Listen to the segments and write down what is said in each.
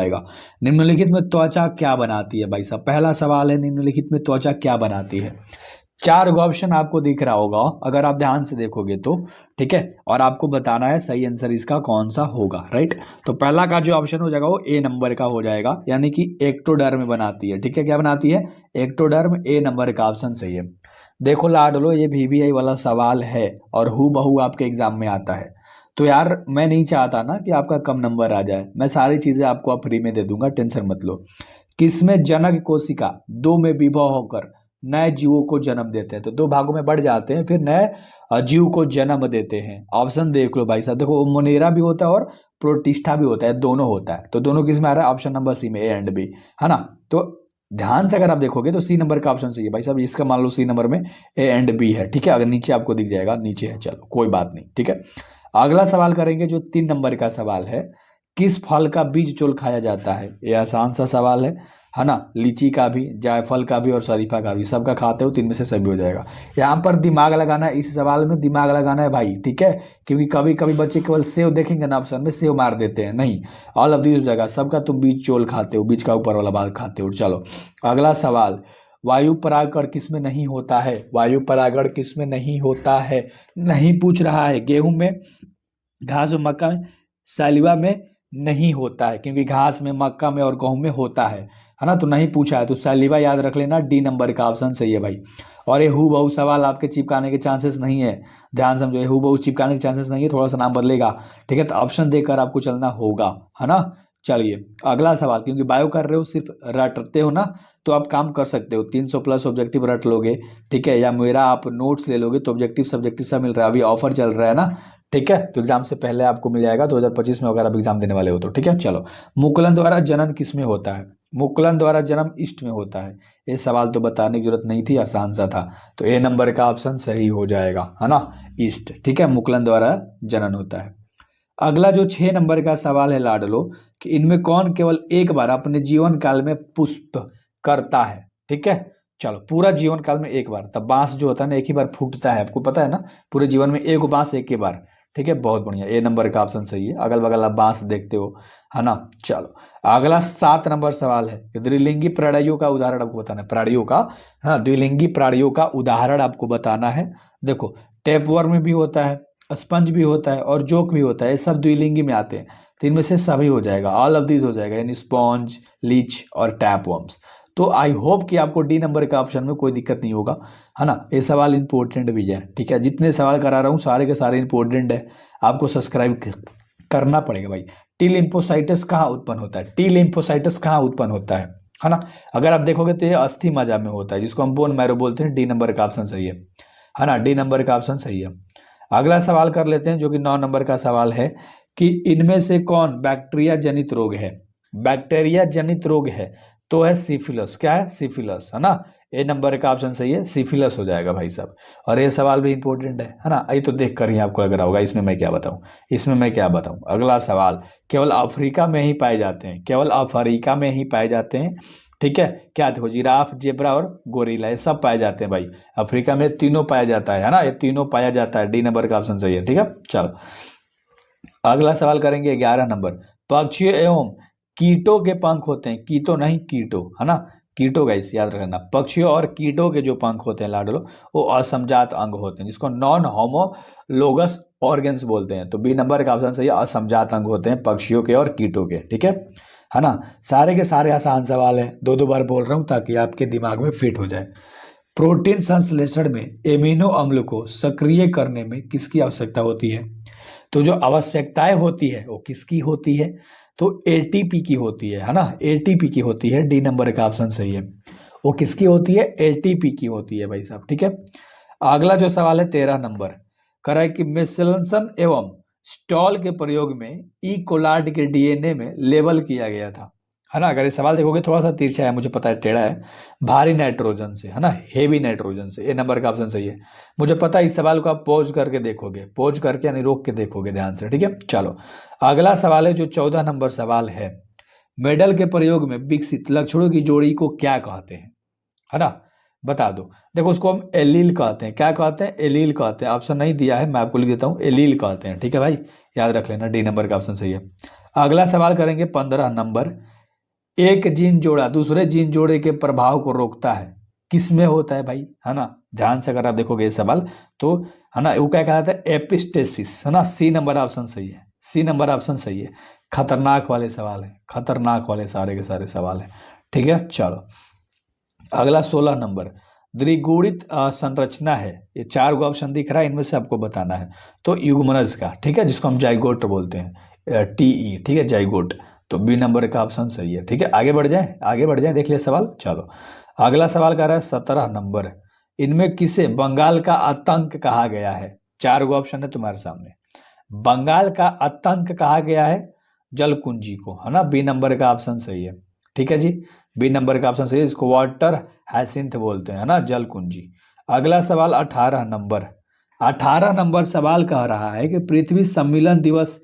जाएगा। निम्नलिखित में त्वचा क्या बनाती है भाई साहब, पहला सवाल है निम्नलिखित में त्वचा क्या बनाती है। 4 ऑप्शन आपको दिख रहा होगा अगर आप ध्यान से देखोगे तो, ठीक है, और आपको बताना है सही आंसर इसका कौन सा होगा, राइट। तो पहला का जो ऑप्शन हो जाएगा वो ए नंबर का हो जाएगा, यानी कि एक्टोडर्म बनाती है, ठीक है, क्या बनाती है, एक्टोडर्म, ए नंबर का ऑप्शन सही है। देखो लाडलो, ये VBI वाला सवाल है और हु बहू आपके एग्जाम में आता है, तो यार मैं नहीं चाहता ना कि आपका कम नंबर आ जाए, मैं सारी चीजें आपको आप फ्री में दे दूंगा, टेंशन मत लो। किसमें जनक कोशिका 2 में विभव होकर नए जीवों को जन्म देते हैं, तो 2 भागों में बढ़ जाते हैं फिर नए जीव को जन्म देते हैं। ऑप्शन देख लो भाई साहब, देखो मोनेरा भी होता है और प्रोटिस्टा भी होता है, दोनों होता है, तो दोनों किस में आ रहा है, ऑप्शन नंबर सी में, ए एंड बी, है ना। तो ध्यान से अगर आप देखोगे तो सी नंबर का ऑप्शन सही है भाई साहब, इसका मान लो सी नंबर में ए एंड बी है, ठीक है, अगर नीचे आपको दिख जाएगा नीचे है, चलो कोई बात नहीं, ठीक है। अगला सवाल करेंगे जो 3 नंबर का सवाल है, किस फल का बीज चोल खाया जाता है, ये आसान सा सवाल है ना। लीची का भी, जायफल का भी और शरीफा का भी, सबका खाते हो 3 में से सभी हो जाएगा। यहाँ पर दिमाग लगाना है, इस सवाल में दिमाग लगाना है भाई, ठीक है, क्योंकि कभी कभी बच्चे केवल सेव देखेंगे ना ऑप्शन में, सेव मार देते हैं, नहीं, ऑल ऑफ दिस हो जाएगा, सबका तुम बीज चोल खाते हो, बीज का ऊपर वाला भाग खाते हो। चलो अगला सवाल, वायु परागण किसमें नहीं होता है, वायु परागण किसमें नहीं होता है, नहीं पूछ रहा है, गेहूं में, घास में, मक्का में, सैलिवा में नहीं होता है, क्योंकि घास में, मक्का में और गेहूं में होता है ना, तो नहीं पूछा है, तो सैलिवा याद रख लेना, डी नंबर का ऑप्शन सही है भाई। और ये हु बहू सवाल आपके चिपकाने के चांसेस नहीं है, ध्यान समझो, ये हु बहू चिपकाने के चांसेस नहीं है, थोड़ा सा नाम बदलेगा, ठीक है, तो ऑप्शन देकर आपको चलना होगा, है ना। चलिए अगला सवाल, क्योंकि बायो कर रहे हो, सिर्फ रटते हो ना, तो आप काम कर सकते हो, 300 प्लस ऑब्जेक्टिव रट लोगे, ठीक है, या मेरा आप नोट्स ले लोगे तो ऑब्जेक्टिव सब्जेक्टिव सब मिल रहा है, अभी ऑफर चल रहा है ना, ठीक है, तो एग्जाम से पहले आपको मिल जाएगा 2025 में अगर आप एग्जाम देने वाले हो तो, ठीक है। चलो, मुकुलन द्वारा जनन किस में होता है, मुकुलन द्वारा जन्म ईस्ट में होता है, ये सवाल तो बताने की जरूरत नहीं थी, आसान सा था, तो ए नंबर का ऑप्शन सही हो जाएगा, है ना, ईस्ट, ठीक है, मुकुलन द्वारा जनन होता है। अगला जो 6 नंबर का सवाल है लाडलो, कि इनमें कौन केवल एक बार अपने जीवन काल में पुष्प करता है, ठीक है, चलो पूरा जीवन काल में एक बार, तब बांस जो होता है ना एक ही बार फूटता है, आपको पता है ना, पूरे जीवन में एक बांस एक ही बार, ठीक है, बहुत बढ़िया, ए नंबर का ऑप्शन सही है, अगल बगल आप बांस देखते हो, है ना। चलो अगला 7 नंबर सवाल है कि द्विलिंगी प्राणियों का उदाहरण आपको बताना है, प्राणियों का, हाँ, द्विलिंगी प्राणियों का उदाहरण आपको बताना है। देखो टेपवर्म भी होता है, स्पंज भी होता है और जोक भी होता है, ये सब द्विलिंगी में आते हैं, तो इनमें से सभी हो जाएगा, ऑल ऑफ दिस हो जाएगा, यानी स्पॉन्ज, लीच और टैपवर्म्स। तो आई होप कि आपको डी नंबर का ऑप्शन में कोई दिक्कत नहीं होगा, है ना, ये सवाल इंपॉर्टेंट भी है, ठीक है, जितने सवाल करा रहा हूँ सारे के सारे इंपॉर्टेंट है, आपको सब्सक्राइब करना पड़ेगा भाई। टी लिम्फोसाइटिस कहाँ उत्पन्न होता है, टी लिम्फोसाइटिस कहाँ उत्पन्न होता है ना, अगर आप देखोगे तो ये अस्थि मज्जा में होता है, जिसको हम बोन मैरो बोलते हैं, डी नंबर का ऑप्शन सही है ना, डी नंबर का ऑप्शन सही है। अगला सवाल कर लेते हैं जो कि 9 नंबर का सवाल है, कि इनमें से कौन बैक्टीरिया जनित रोग है, बैक्टीरिया जनित रोग है, तो है सिफिलस, क्या है, सिफिलस, है ना, ए नंबर का ऑप्शन सही है, सिफिलस हो जाएगा भाई साहब। और ये सवाल भी इंपॉर्टेंट है ना, ये तो देख कर ही आपको लग रहा होगा इसमें मैं क्या बताऊं, इसमें मैं क्या बताऊं। अगला सवाल, केवल अफ्रीका में ही पाए जाते हैं, केवल अफ्रीका में ही पाए जाते हैं, ठीक है, क्या देखो, जिराफ, जेब्रा और गोरिल्ला, ये सब पाए जाते हैं भाई, अफ्रीका में तीनों पाया जाता है ना, ये तीनों पाया जाता है, डी नंबर का ऑप्शन सही है, ठीक है। चलो अगला सवाल करेंगे 11 नंबर, पक्षियों एवं कीटों के पंख होते हैं, कीटो नहीं कीटो, है ना, कीटो गाइस याद रखना, पक्षियों और कीटों के जो पंख होते हैं लाडलो, वो असमजात अंग होते हैं, जिसको नॉन होमोलोगस ऑर्गन्स बोलते हैं, तो बी नंबर का ऑप्शन सही है, असमजात अंग होते हैं पक्षियों के और कीटों के, ठीक है ना। सारे के सारे आसान सवाल है, 2 2 बार बोल रहा हूं ताकि आपके दिमाग में फिट हो जाए। प्रोटीन संश्लेषण में एमिनो अम्ल को सक्रिय करने में किसकी आवश्यकता होती है, तो जो आवश्यकताएं होती है वो किसकी होती है, तो एटीपी की होती है ना, एटीपी की होती है, डी नंबर का ऑप्शन सही है, वो किसकी होती है, एटीपी की होती है भाई साहब, ठीक है। अगला जो सवाल है 13 नंबर, कह है कि मेथिलेशन एवं स्टॉल के प्रयोग में ई कोलार्ड के डीएनए में लेबल किया गया था, है ना, अगर ये सवाल देखोगे थोड़ा सा तिरछा है, मुझे पता है टेढ़ा है, भारी नाइट्रोजन से, है ना, हेवी नाइट्रोजन से, ए नंबर का ऑप्शन सही है। मुझे पता है इस सवाल को आप पॉज करके देखोगे, पॉज करके यानी रोक के देखोगे ध्यान से, ठीक है। चलो अगला सवाल है जो 14 नंबर सवाल है, मेडल के प्रयोग में विकसित लक्षणों की जोड़ी को क्या कहते हैं, है ना, बता दो। देखो उसको हम एलील कहते हैं, क्या कहते हैं, एलील कहते हैं, ऑप्शन नहीं दिया है, मैं आपको लिख देता हूँ, एलील कहते हैं, ठीक है भाई, याद रख लेना, डी नंबर का ऑप्शन सही है। अगला सवाल करेंगे 15 नंबर, एक जीन जोड़ा दूसरे जीन जोड़े के प्रभाव को रोकता है, किस में होता है भाई, है ना। ध्यान से अगर आप देखोगे ये सवाल तो, है ना, वो क्या कहलाता है, एपिस्टेसिस, है ना। सी नंबर ऑप्शन सही है, सी नंबर ऑप्शन सही है। खतरनाक वाले सवाल है, खतरनाक वाले सारे के सारे सवाल है। ठीक है, चलो अगला 16 नंबर। द्विगुणित संरचना है, ये 4 गो ऑप्शन दिख रहा है, इनमें से आपको बताना है। तो युग्मनज का, ठीक है, जिसको हम जाइगोट बोलते हैं, टीई, ठीक है, जाइगोट। तो बी नंबर का ऑप्शन सही है। ठीक है, आगे बढ़ जाए, आगे बढ़ जाए, देख लिया सवाल। चलो अगला सवाल कह रहा है 17 नंबर। इनमें किसे बंगाल का आतंक कहा गया है? 4 गो ऑप्शन है तुम्हारे सामने। बंगाल का आतंक कहा गया है जलकुंजी को, है ना। बी नंबर का ऑप्शन सही है। ठीक है जी, बी नंबर का ऑप्शन सही है, इसको वाटर हैसिंथ बोलते हैं, है ना, जलकुंजी। अगला सवाल 18 नंबर। 18 नंबर सवाल कह रहा है कि पृथ्वी सम्मेलन दिवस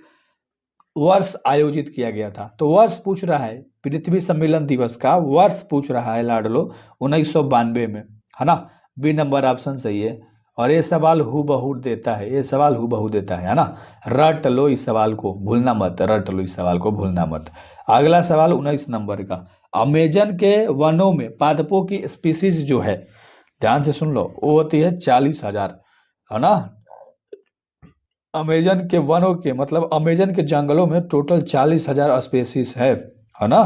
वर्ष आयोजित किया गया था। तो वर्ष पूछ रहा है, पृथ्वी सम्मेलन दिवस का वर्ष पूछ रहा है लाडलो, 1992 में, है ना। बी नंबर ऑप्शन सही है। और ये सवाल हूबहू देता है, ये सवाल हूबहू देता है ना। रट लो इस सवाल को, भूलना मत, रट लो इस सवाल को, भूलना मत। अगला सवाल 19 नंबर का। अमेजन के वनों में पादपों की स्पीसीज जो है, ध्यान से सुन लो, वो होती है 40,000, है ना। अमेजन के वनों के मतलब अमेजन के जंगलों में टोटल 40,000 स्पेसीज है ना।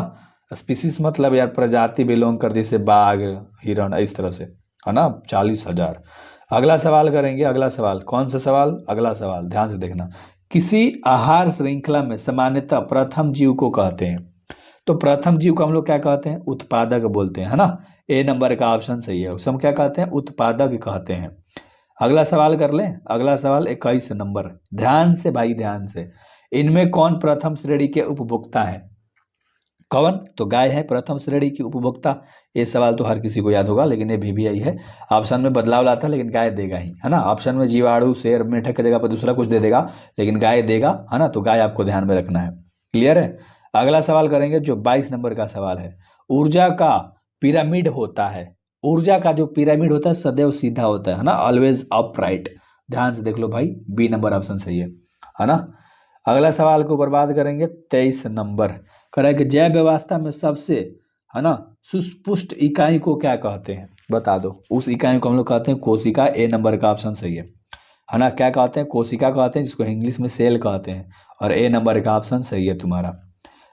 स्पीसीज मतलब यार प्रजाति बिलोंग कर, जैसे बाघ, हिरण, इस तरह से, है ना, 40,000। अगला सवाल करेंगे, अगला सवाल कौन सा सवाल, अगला सवाल ध्यान से देखना। किसी आहार श्रृंखला में सामान्यतः प्रथम जीव को कहते हैं। तो प्रथम जीव को हम लोग क्या कहते हैं? उत्पादक बोलते हैं, है ना। ए नंबर का ऑप्शन सही है, उसे हम क्या कहते हैं? उत्पादक कहते हैं। अगला सवाल कर लें, अगला सवाल 21 नंबर। ध्यान से भाई, ध्यान से। इनमें कौन प्रथम श्रेणी के उपभोक्ता है? कौन? तो गाय है प्रथम श्रेणी की उपभोक्ता। ये सवाल तो हर किसी को याद होगा, लेकिन ये भी आई है। ऑप्शन में बदलाव लाता है, लेकिन गाय देगा ही, है ना। ऑप्शन में जीवाणु, शेर, मेंढक की जगह पर दूसरा कुछ दे देगा, लेकिन गाय देगा, है ना। तो गाय आपको ध्यान में रखना है। क्लियर है। अगला सवाल करेंगे जो 22 नंबर का सवाल है। ऊर्जा का पिरामिड होता है, ऊर्जा का जो पिरामिड होता है सदैव सीधा होता है ना, ऑलवेज अपराइट। ध्यान से देख लो भाई, बी नंबर ऑप्शन सही है ना। अगला सवाल को बर्बाद करेंगे 23 नंबर। कह रहा है कि जैव व्यवस्था में सबसे, है ना, सुस्पष्ट इकाई को क्या कहते हैं? बता दो। उस इकाई को हम लोग कहते हैं कोशिका। ए नंबर का ऑप्शन सही है ना। क्या कहते हैं? कोशिका कहते हैं, जिसको इंग्लिश में सेल कहते हैं। और ए नंबर का ऑप्शन सही है तुम्हारा।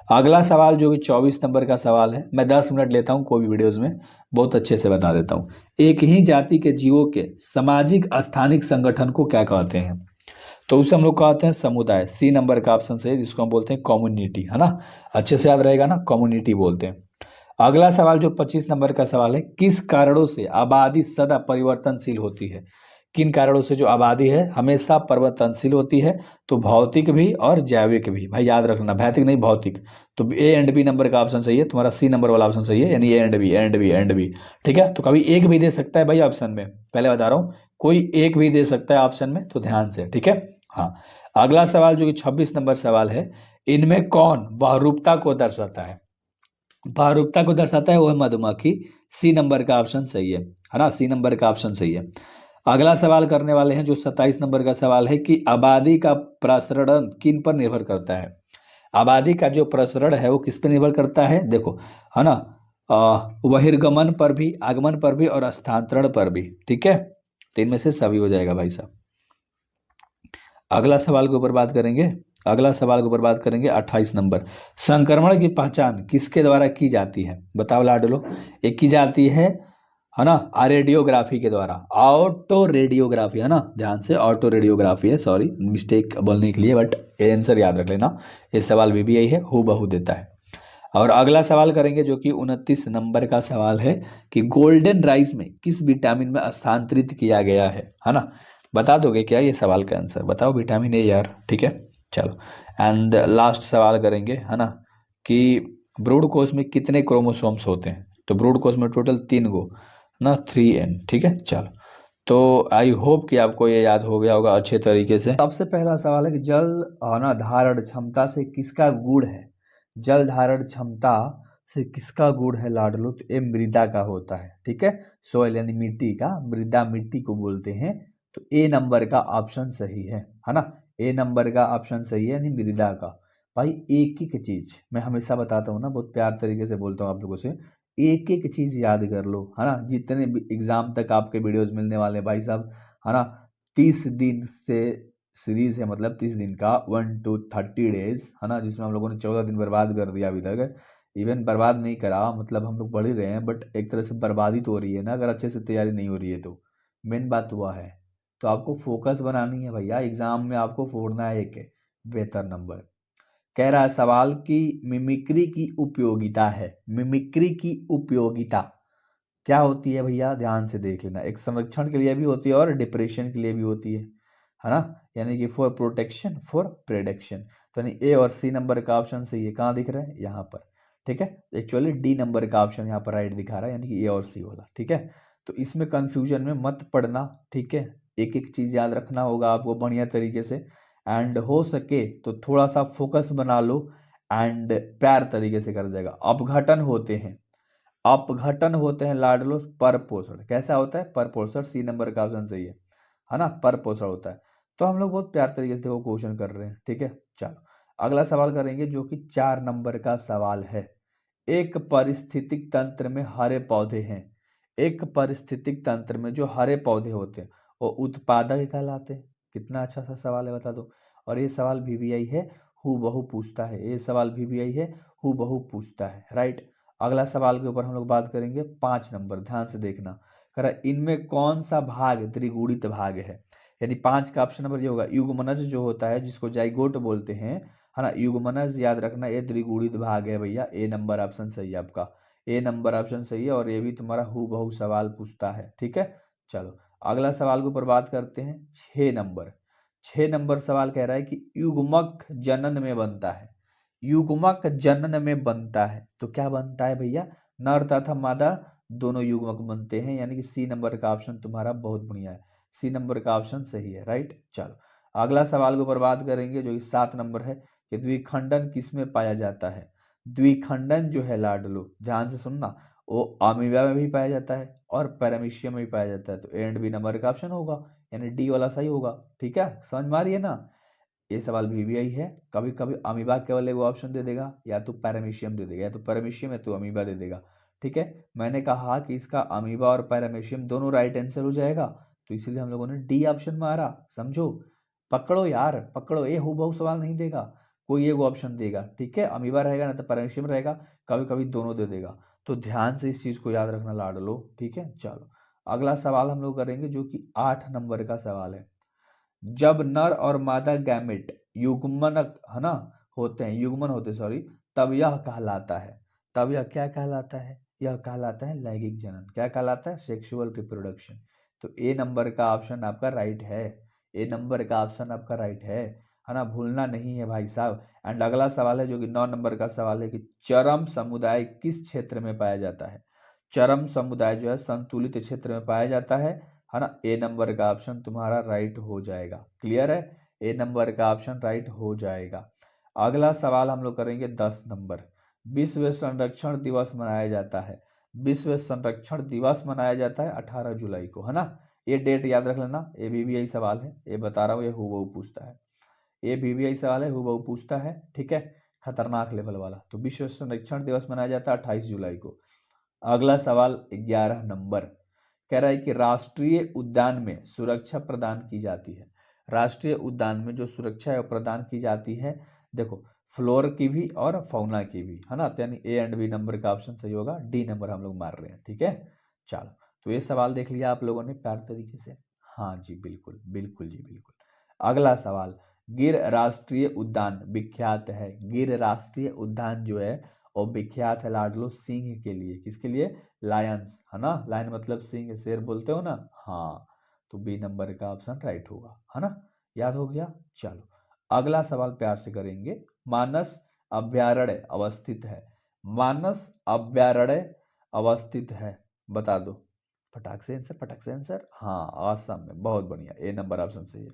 अगला सवाल जो कि 24 नंबर का सवाल है, मैं 10 मिनट लेता हूँ कोई भी वीडियोज में, बहुत अच्छे से बता देता हूँ। एक ही जाति के जीवों के सामाजिक स्थानिक संगठन को क्या कहते हैं? तो उसे हम लोग कहते हैं समुदाय। सी नंबर का ऑप्शन सही है, जिसको हम बोलते हैं कम्युनिटी, है ना। अच्छे से याद रहेगा ना, कम्युनिटी बोलते हैं। अगला सवाल जो 25 नंबर का सवाल है, किस कारणों से आबादी सदा परिवर्तनशील होती है? किन कारणों से जो आबादी है हमेशा परिवर्तनशील होती है? तो भौतिक भी और जैविक भी, भाई याद रखना, भौतिक नहीं भौतिक। तो ए एंड बी नंबर का ऑप्शन सही है तुम्हारा, सी नंबर वाला ऑप्शन सही है, यानी A and B, and B, and B. ठीक है, तो कभी एक भी दे सकता है भाई ऑप्शन में, पहले बता रहा हूँ, कोई एक भी दे सकता है ऑप्शन में, तो ध्यान से। ठीक है, हाँ। अगला सवाल जो कि 26 नंबर सवाल है, इनमें कौन बहुरूपता को दर्शाता है? बहुरूपता को दर्शाता है वो है मधुमक्खी। सी नंबर का ऑप्शन सही है ना, सी नंबर का ऑप्शन सही है। अगला सवाल करने वाले हैं जो 27 नंबर का सवाल है कि आबादी का प्रसरण किन पर निर्भर करता है? आबादी का जो प्रसरण है वो किस पर निर्भर करता है? देखो, है ना, बहिर्गमन पर भी, आगमन पर भी, और स्थानांतरण पर भी। ठीक है, तो इनमें से सभी हो जाएगा भाई साहब। अगला सवाल के ऊपर बात करेंगे, अगला सवाल के ऊपर बात करेंगे 28 नंबर। संक्रमण की पहचान किसके द्वारा की जाती है? बताओ लाडलो। एक की जाती है ना, रेडियोग्राफी के द्वारा, ऑटो रेडियोग्राफी, है ना। ध्यान से, ऑटो रेडियोग्राफी है, सॉरी मिस्टेक बोलने के लिए, बट ये आंसर याद रख लेना। ये सवाल भी यही है, हूबहू देता है। और अगला सवाल करेंगे जो कि 29 नंबर का सवाल है कि गोल्डन राइस में किस विटामिन में स्थानांतरित किया गया है ना। बता दोगे क्या ये सवाल का आंसर? बताओ, विटामिन ए यार। ठीक है, चलो। एंड लास्ट सवाल करेंगे, है ना, कि ब्रूड कोश में कितने क्रोमोसोम्स होते हैं? तो ब्रूड कोश में टोटल 3 गो ना, 3N। ठीक है, चलो। तो आई होप कि आपको ये याद हो गया होगा अच्छे तरीके से। सबसे पहला सवाल है कि जल, है ना, धारण क्षमता से किसका गुण है? जल धारण क्षमता से किसका गुण है लाडलो? तो ये मृदा का होता है। ठीक है, सोयल यानी मिट्टी का, मृदा मिट्टी को बोलते हैं। तो ए नंबर का ऑप्शन सही है ना। ए नंबर का ऑप्शन सही है, यानी मृदा का। भाई एक एक चीज मैं हमेशा बताता हूँ ना, बहुत प्यार तरीके से बोलता हूँ आप लोगों से, एक एक चीज याद कर लो, है ना। जितने भी एग्जाम तक आपके वीडियोस मिलने वाले हैं भाई साहब, है ना, 30 दिन से सीरीज है, मतलब 30 दिन का 1 to 30 days, है ना, जिसमें हम लोगों ने 14 दिन बर्बाद कर दिया अभी तक। इवन बर्बाद नहीं करा, मतलब हम लोग पढ़ ही रहे हैं, बट एक तरह से बर्बादी तो हो रही है ना, अगर अच्छे से तैयारी नहीं हो रही है तो। मेन बात हुआ है, तो आपको फोकस बनानी है भैया, एग्जाम में आपको फोड़ना है एक बेहतर नंबर। कह रहा है सवाल की मिमिक्री की उपयोगिता है, मिमिक्री की उपयोगिता क्या होती है भैया, ध्यान से देख लेना। एक संरक्षण के लिए भी होती है और डिप्रेशन के लिए भी होती है ना। यानी कि फॉर प्रोटेक्शन, फॉर प्रेडिक्शन। तो यानी ए और सी नंबर का ऑप्शन सही है, कहाँ दिख रहा है, यहाँ पर। ठीक है, एक्चुअली डी नंबर का ऑप्शन यहाँ पर राइट दिखा रहा है, यानी कि ए और सी वाला। ठीक है, तो इसमें कंफ्यूजन में मत पड़ना, ठीक है। एक एक चीज याद रखना होगा आपको बढ़िया तरीके से, एंड हो सके तो थोड़ा सा फोकस बना लो, एंड प्यार तरीके से कर जाएगा। अपघटन होते हैं, अपघटन होते हैं लाडलो पर पोषण। कैसा होता है, पर पोषण, सी नंबर का ऑप्शन सही है ना, पर पोषण होता है। तो हम लोग बहुत प्यार तरीके से वो क्वेश्चन कर रहे हैं। ठीक है, चलो अगला सवाल करेंगे, जो कि 4 नंबर का सवाल है। एक पारिस्थितिक तंत्र में हरे पौधे हैं, एक पारिस्थितिक तंत्र में जो हरे पौधे होते हैं वो उत्पादक कहलाते हैं। कितना अच्छा सा सवाल है, बता दो। और ये सवाल VVI है, हु बहु पूछता है, ये सवाल VVI है, हु बहु पूछता है, राइट। अगला सवाल के ऊपर हम लोग बात करेंगे, 5 नंबर, ध्यान से देखना। कह रहा है, इनमें कौन सा भाग त्रिगुणित भाग है। यानी 5 का ऑप्शन नंबर ये होगा, युग्मनज जो होता है जिसको जाइगोट बोलते हैं, है ना, युग्मनज याद रखना, ये त्रिगुणित भाग है भैया। ए नंबर ऑप्शन सही है आपका, ए नंबर ऑप्शन सही है, और ये भी तुम्हारा हु बहु सवाल पूछता है। ठीक है, चलो अगला सवाल के ऊपर बात करते हैं, 6 नंबर। 6 नंबर सवाल कह रहा है कि युग्मक जनन में बनता है, युग्मक जनन में बनता है, तो क्या बनता है भैया, नर तथा मादा दोनों युग्मक बनते हैं, यानी कि सी नंबर का ऑप्शन तुम्हारा बहुत बढ़िया है, सी नंबर का ऑप्शन सही है, राइट। चलो अगला सवाल के ऊपर बात करेंगे, जो कि 7 नंबर है, कि द्विखंडन किसमें पाया जाता है। द्विखंडन जो है लाडलो, ध्यान से सुनना, वो अमीबा में भी पाया जाता है और पैरामीशियम में भी पाया जाता है, तो ए एंड बी नंबर का ऑप्शन होगा, यानी डी वाला सही होगा। ठीक है, समझ में आ रही है ना। ये सवाल VVI है, कभी कभी अमीबा केवल एक ऑप्शन दे देगा, या तो पैरामीशियम दे देगा, या तो पैरामीशियम है तो अमीबा दे देगा। ठीक है, मैंने कहा कि इसका अमीबा और पैरामीशियम दोनों राइट आंसर हो जाएगा, तो इसलिए हम लोगों ने डी ऑप्शन मारा, समझो। पकड़ो यार, पकड़ो, ये हूबहू सवाल नहीं देगा, कोई एक ऑप्शन देगा। ठीक है, अमीबा रहेगा ना तो पैरामीशियम रहेगा, कभी कभी दोनों दे देगा। तो ध्यान से इस चीज को याद रखना लाडलो। ठीक है, चलो अगला सवाल हम लोग करेंगे, जो कि 8 नंबर का सवाल है। जब नर और मादा गैमेट युग्मनक, है ना, होते हैं, युग्मन होते सॉरी, तब यह कहलाता है, तब यह क्या कहलाता है, यह कहलाता है लैंगिक जनन। क्या कहलाता है, सेक्सुअल रिप्रोडक्शन। तो ए नंबर का ऑप्शन आपका राइट है, ए नंबर का ऑप्शन आपका राइट है ना, भूलना नहीं है भाई साहब। एंड अगला सवाल है, जो कि 9 नंबर का सवाल है, कि चरम समुदाय किस क्षेत्र में पाया जाता है। चरम समुदाय जो है संतुलित क्षेत्र में पाया जाता है ना। ए नंबर का ऑप्शन तुम्हारा राइट हो जाएगा, क्लियर है, ए नंबर का ऑप्शन राइट हो जाएगा। अगला सवाल हम लोग करेंगे, 10 नंबर। विश्व संरक्षण दिवस मनाया जाता है, विश्व संरक्षण दिवस मनाया जाता है 18 जुलाई को, है ना। ये डेट याद रख लेना, ये VVI सवाल है, ये बता रहा हूँ, ये हूबहू पूछता है, ये VVI सवाल है, हूबहू पूछता है। ठीक है, खतरनाक लेवल वाला। तो विश्व संरक्षण दिवस मनाया जाता है 28 जुलाई को। अगला सवाल, 11 नंबर, कह रहा है कि राष्ट्रीय उद्यान में सुरक्षा प्रदान की जाती है, राष्ट्रीय उद्यान में जो सुरक्षा है वो प्रदान की जाती है, देखो, फ्लोर की भी और फौना की भी, है ना। तो यानी ए एंड बी नंबर का ऑप्शन सही होगा, डी नंबर हम लोग मार रहे हैं। ठीक है, चलो तो ये सवाल देख लिया आप लोगों ने प्यार तरीके से। हाँ जी, बिल्कुल बिल्कुल जी बिल्कुल। अगला सवाल, गिर राष्ट्रीय उद्यान विख्यात है, गिर राष्ट्रीय उद्यान जो है वो विख्यात है लाडलो सिंह के लिए, किसके लिए, लायंस, है ना, लायन मतलब सिंह, शेर बोलते हो ना। हाँ, तो बी नंबर का ऑप्शन राइट होगा, है ना, याद हो गया। चलो अगला सवाल प्यार से करेंगे, मानस अभ्यारण्य अवस्थित है, मानस अभ्यारण्य अवस्थित है, बता दो, फटाक से आंसर, फटाक से आंसर। हाँ, असम में, बहुत बढ़िया, ए नंबर ऑप्शन सही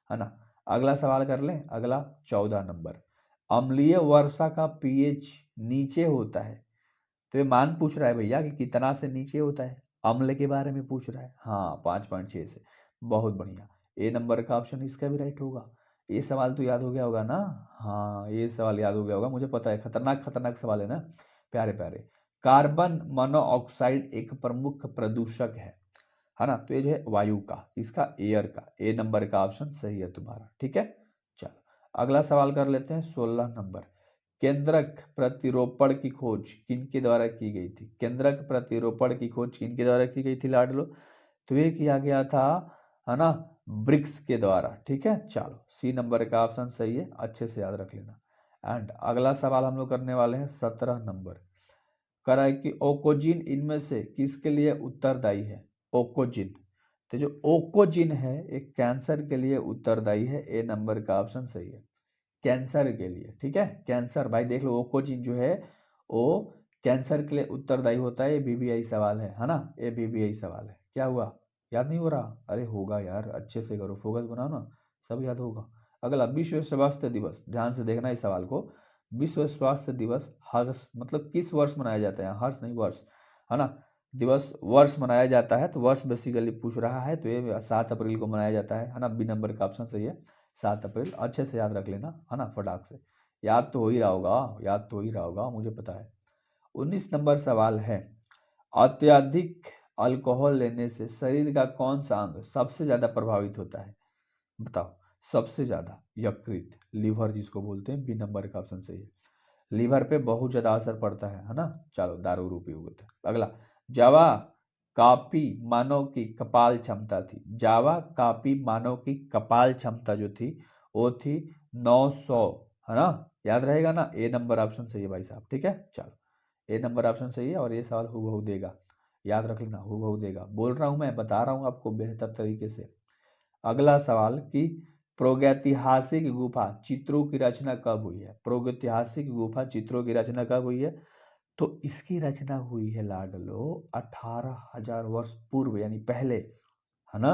है ना। अगला सवाल कर लें, अगला 14 नंबर। अम्लीय वर्षा का पीएच नीचे होता है, तो ये मान पूछ रहा है भैया कि कितना से नीचे होता है, अम्ल के बारे में पूछ रहा है। हाँ, 5.6 से, बहुत बढ़िया, ए नंबर का ऑप्शन इसका भी राइट होगा। ये सवाल तो याद हो गया होगा ना। हाँ, ये सवाल याद हो गया होगा, मुझे पता है, खतरनाक खतरनाक सवाल है ना, प्यारे प्यारे। कार्बन मोनोऑक्साइड एक प्रमुख प्रदूषक है ना। तो ये जो है वायु का, इसका एयर का, ए नंबर का ऑप्शन सही है तुम्हारा। ठीक है, चलो अगला सवाल कर लेते हैं 16 नंबर। केंद्रक प्रतिरोपण की खोज किनके द्वारा की गई थी? केंद्रक प्रतिरोपण की खोज किनके द्वारा की गई थी लाडलो? तो ये किया गया था, है ना, ब्रिक्स के द्वारा। ठीक है, चलो सी नंबर का ऑप्शन सही है, अच्छे से याद रख लेना। एंड अगला सवाल हम लोग करने वाले हैं 17 नंबर। करा है कि ओकोजिन इनमें से किसके लिए उत्तरदायी है? ओकोजिन, तो जो ओकोजिन है एक कैंसर के लिए उत्तरदायी है, ए नंबर का ऑप्शन सही है, कैंसर के लिए। ठीक है, कैंसर भाई देख लो, ओकोजिन जो है वो कैंसर के लिए उत्तरदायी होता है। ये बीबीआई सवाल है ना, ये बीबीआई सवाल है। क्या हुआ, याद नहीं हो रहा? अरे होगा यार, अच्छे से करो, फोकस बनाओ ना, सब याद होगा। अगला विश्व स्वास्थ्य दिवस, ध्यान से देखना इस सवाल को। विश्व स्वास्थ्य दिवस हर्ष मतलब किस वर्ष मनाया जाता है? हर्ष नहीं, वर्ष, है ना। दिवस वर्ष मनाया जाता है, तो वर्ष बेसिकली पूछ रहा है, तो ये 7 अप्रैल को मनाया जाता है ना। बी नंबर का ऑप्शन सही है, 7 अप्रैल। अच्छे से याद रख लेना, है ना, फटाक से। याद तो हो ही रहा होगा, याद तो हो ही रहा होगा, मुझे पता है। 19 नंबर सवाल है, अत्यधिक अल्कोहल लेने से शरीर का कौन सा अंग सबसे ज्यादा प्रभावित होता है? बताओ, सबसे ज्यादा? यकृत, लीवर जिसको बोलते हैं, बी नंबर का ऑप्शन सही है। लीवर पे बहुत ज्यादा असर पड़ता है ना। चलो दारू रूपी होते हैं। अगला, जावा काफी मानव की कपाल क्षमता थी। जावा काफी मानव की कपाल क्षमता जो थी वो थी 900, है ना, याद रहेगा ना। ए नंबर ऑप्शन सही है भाई साहब। ठीक है, चलो ए नंबर ऑप्शन सही है, और ये सवाल हूबहू देगा, याद रख लेना, हूबहू देगा। बोल रहा हूं मैं, बता रहा हूं आपको बेहतर तरीके से। अगला सवाल कि प्रागैतिहासिक गुफा चित्रों की रचना कब हुई है? प्रागैतिहासिक गुफा चित्रों की रचना कब हुई है? तो इसकी रचना हुई है लाडलो 18,000 वर्ष पूर्व, यानी पहले, है ना।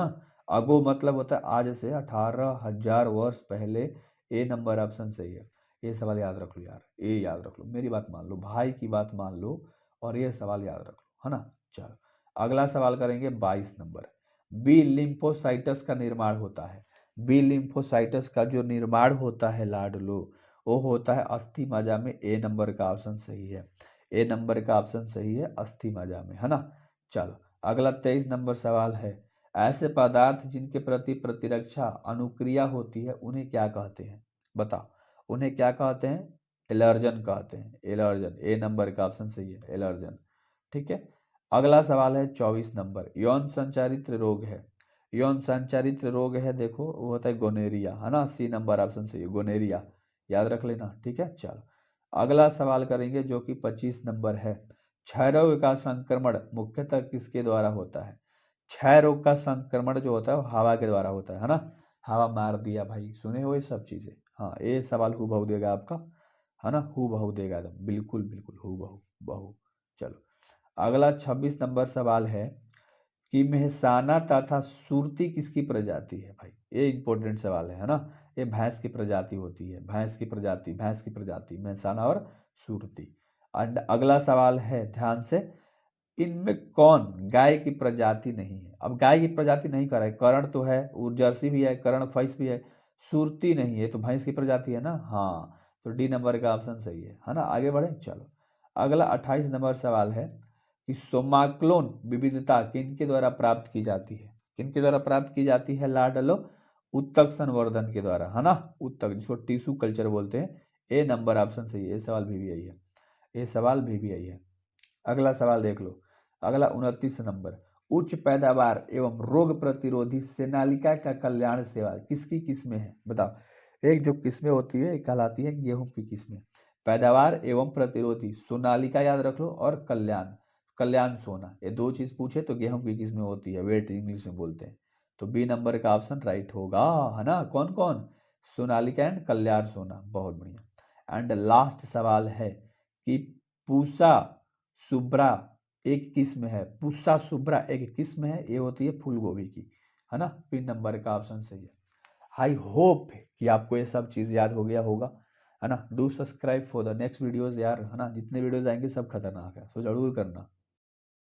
अगो मतलब होता है आज से 18,000 वर्ष पहले। ए नंबर ऑप्शन सही है। ये सवाल याद रख लो यार, ये याद रख लो, मेरी बात मान लो, भाई की बात मान लो, और ये सवाल याद रख लो, है ना। चलो अगला सवाल करेंगे 22 नंबर। बी लिम्फोसाइटस का निर्माण होता है। बी लिम्फोसाइटस का जो निर्माण होता है लाडलो, वो होता है अस्थि मज्जा में। ए नंबर का ऑप्शन सही है, ए नंबर का ऑप्शन सही है, अस्थि मज्जा में, है ना। चलो अगला 23 नंबर सवाल है, ऐसे पदार्थ जिनके प्रति प्रतिरक्षा अनुक्रिया होती है उन्हें क्या कहते हैं? बताओ, उन्हें क्या कहते हैं? एलर्जन कहते हैं, एलर्जन। ए नंबर का ऑप्शन सही है, एलर्जन। ठीक है, अगला सवाल है 24 नंबर। यौन संचारित रोग है, यौन संचारित रोग है, देखो वो होता है गोनेरिया, है ना। सी नंबर ऑप्शन सही है, गोनेरिया, याद रख लेना। ठीक है, चलो अगला सवाल करेंगे जो कि 25 नंबर है। क्षय रोग का संक्रमण मुख्यतः किसके द्वारा होता है? क्षय रोग का संक्रमण जो होता है वो हवा के द्वारा होता है ना। हवा मार दिया भाई, सुने हो ये सब चीजें। हाँ, ये सवाल हूबहू देगा आपका, है ना, हूबहू देगा एकदम, बिल्कुल बिल्कुल हूबहू बहू। चलो अगला 26 नंबर सवाल है कि मेहसाना तथा सुरती किसकी प्रजाति है? भाई ये इंपॉर्टेंट सवाल है ना। ये भैंस की प्रजाति होती है, भैंस की प्रजाति, भैंस की प्रजाति मेहसाना और सुरती। एंड अगला सवाल है, ध्यान से, इनमें कौन गाय की प्रजाति नहीं है? अब गाय की प्रजाति नहीं कर रहा है, करण तो है, वो जर्सी भी है, करण फैस भी है, सुरती नहीं है, तो भैंस की प्रजाति है ना। हाँ, तो डी नंबर का ऑप्शन सही है ना। आगे बढ़े, चलो अगला 28 नंबर सवाल है कि सोमाक्लोन विविधता किनके द्वारा प्राप्त की जाती है? किनके द्वारा प्राप्त की जाती है लाडलो? उत्तक संवर्धन के द्वारा, है ना, उत्तक जिसको टिश्यू कल्चर बोलते हैं। ए नंबर ऑप्शन सही है, ये सवाल भी आई है, ये सवाल भी आई है। अगला सवाल देख लो, अगला 29 नंबर। उच्च पैदावार एवं रोग प्रतिरोधी सेनालिका का कल्याण सेवा किसकी किस्में है? बताओ, एक जो किस्में होती है कहलाती है गेहूं की किस्में। पैदावार एवं प्रतिरोधी, सोनालिका याद रख लो, और कल्याण, कल्याण सोना, ये दो चीज पूछे तो गेहूं की किस्में होती है, वेट इंग्लिश में बोलते हैं। तो बी नंबर का ऑप्शन राइट होगा, है ना। कौन कौन? सोनालिका एंड कल्याण सोना, बहुत बढ़िया। एंड लास्ट सवाल है कि पूसा सुब्रा एक किस्म है, पुस्सा सुब्रा एक किस्म है, ये होती है फूल गोभी की, है ना। पिन नंबर का ऑप्शन सही है। आई होप कि आपको ये सब चीज याद हो गया होगा, है ना। Do subscribe for the next videos यार, है ना, जितने वीडियोस आएंगे सब खतरनाक है, तो जरूर करना।